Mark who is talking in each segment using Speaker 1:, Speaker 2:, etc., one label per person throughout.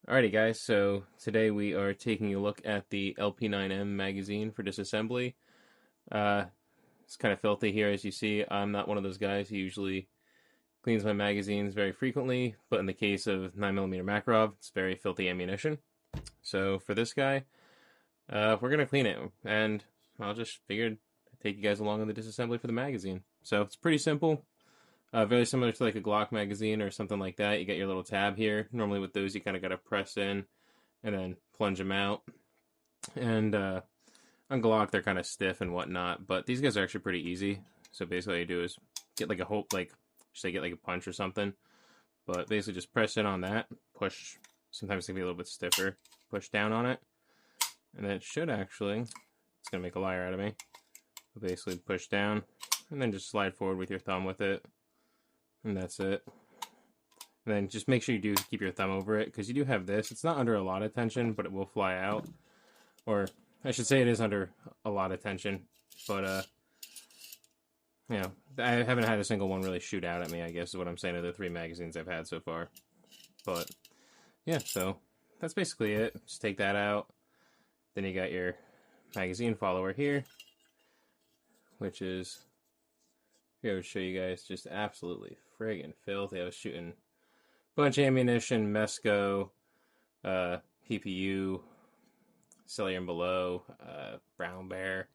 Speaker 1: Alrighty guys, so today we are taking a look at the LP9M magazine for disassembly. Uh, it's kind of filthy here, as you see. I'm not one of those guys who usually cleans my magazines very frequently, but in the case of 9mm Makarov, it's very filthy ammunition. So for this guy, we're going to clean it, and I'll just figured I'd take you guys along on the disassembly for the magazine. So it's pretty simple. Very similar to like a Glock magazine or something like that. You got your little tab here. Normally with those, you kind of got to press in and then plunge them out. And on Glock, they're kind of stiff and whatnot, but these guys are actually pretty easy. So basically, all you do is get like a hope, like say get like a punch or something. But basically, just press in on that, push. Sometimes it can be a little bit stiffer. Push down on it, and then it should actually. It's gonna make a liar out of me. Basically, push down, and then just slide forward with your thumb with it. And that's it. And then just make sure you do keep your thumb over it, because you do have this. It's not under a lot of tension, but it will fly out. Or, I should say it is under a lot of tension. But, you know, I haven't had a single one really shoot out at me, I guess is what I'm saying, of the 3 magazines I've had so far. But, yeah, so that's basically it. Just take that out. Then you got your magazine follower here, which is... Here I would show you guys, just absolutely friggin' filthy. I was shooting a bunch of ammunition, Mesco, PPU, Cellular and Below, Brown Bear,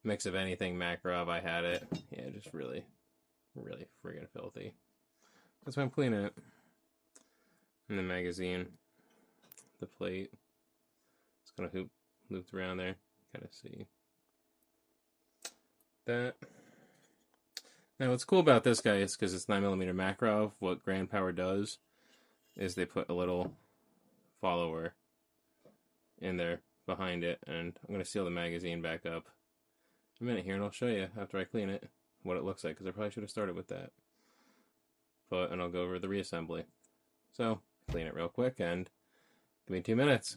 Speaker 1: mix of anything, Makarov, I had it. Yeah, just really, really friggin' filthy. That's why I'm cleaning it. And the magazine, the plate, it's kind of looped around there. Kind of see that. Now, what's cool about this guy is because it's 9mm Makarov, what Grand Power does is they put a little follower in there behind it, and I'm going to seal the magazine back up in a minute here, and I'll show you after I clean it what it looks like, because I probably should have started with that. And I'll go over the reassembly. So, clean it real quick, and give me 2 minutes.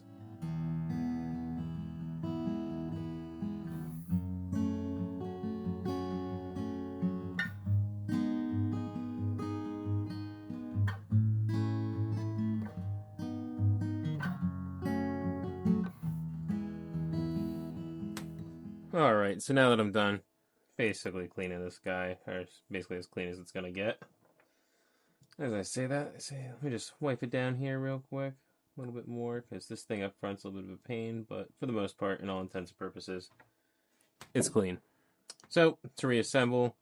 Speaker 1: Alright, so now that I'm done basically cleaning this guy, or basically as clean as it's gonna get. As I say that, let me just wipe it down here real quick, a little bit more, because this thing up front's a little bit of a pain, but for the most part, in all intents and purposes, it's clean. So, to reassemble,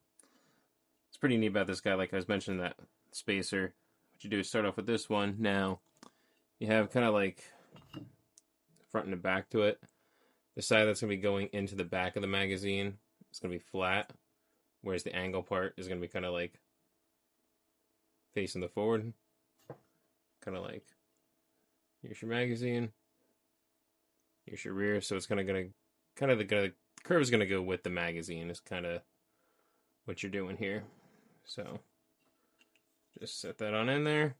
Speaker 1: it's pretty neat about this guy, like I was mentioning that spacer. What you do is start off with this one. Now, you have kind of like front and the back to it. The side that's going to be going into the back of the magazine is going to be flat, whereas the angle part is going to be kind of like facing the forward. Kind of like, here's your magazine, here's your rear, so it's kind of the curve is going to go with the magazine is kind of what you're doing here. So, just set that on in there.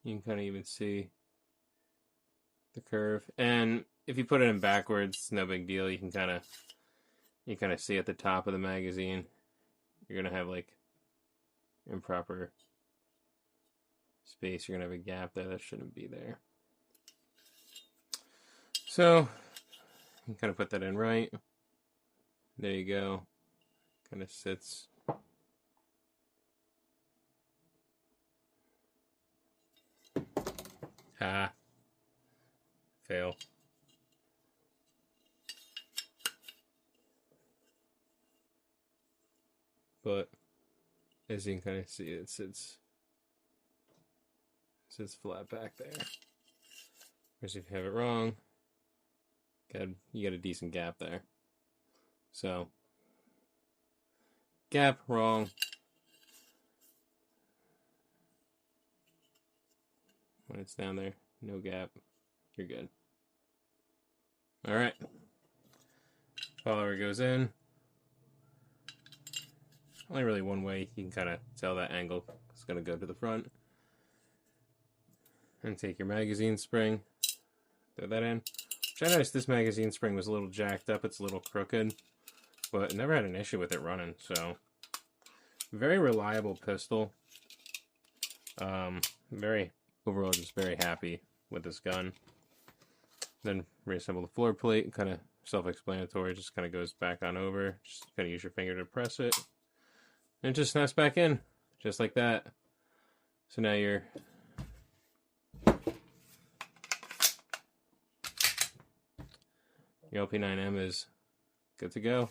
Speaker 1: You can kind of even see the curve, and if you put it in backwards, no big deal. You can kind of see at the top of the magazine, you're gonna have like improper space. You're gonna have a gap there that shouldn't be there. So you can kind of put that in right. There you go. Kind of sits. Fail. But as you can kind of see, it sits flat back there. Whereas if you have it wrong, you got a decent gap there. So, gap wrong. When it's down there, no gap, you're good. Alright. Follower goes in. Only really one way you can kind of tell that angle is going to go to the front. And take your magazine spring, throw that in. Which I noticed this magazine spring was a little jacked up, it's a little crooked, but never had an issue with it running, so very reliable pistol. Overall just very happy with this gun. Then reassemble the floor plate, kind of self-explanatory, just kind of goes back on over. Just kind of use your finger to press it. And it just snaps back in, just like that. So now your LP9M is good to go.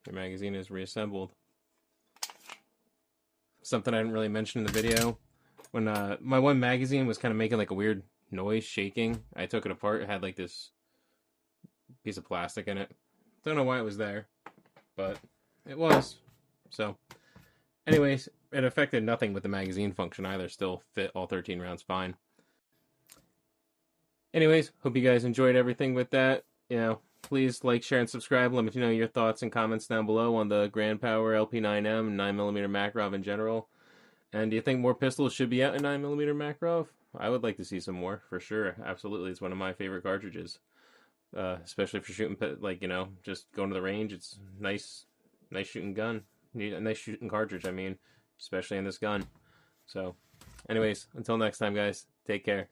Speaker 1: Your magazine is reassembled. Something I didn't really mention in the video. When my one magazine was kind of making like a weird noise, shaking, I took it apart. It had like this piece of plastic in it. Don't know why it was there, but it was. So, anyways, it affected nothing with the magazine function either. Still fit all 13 rounds fine. Anyways, hope you guys enjoyed everything with that. You know, please like, share, and subscribe. Let me know your thoughts and comments down below on the Grand Power LP9M, 9mm Makarov in general. And do you think more pistols should be out in 9mm Makarov? I would like to see some more, for sure. Absolutely, it's one of my favorite cartridges. Especially for shooting, like, you know, just going to the range. It's nice shooting gun. A nice shooting cartridge, I mean. Especially in this gun. So, anyways, until next time, guys. Take care.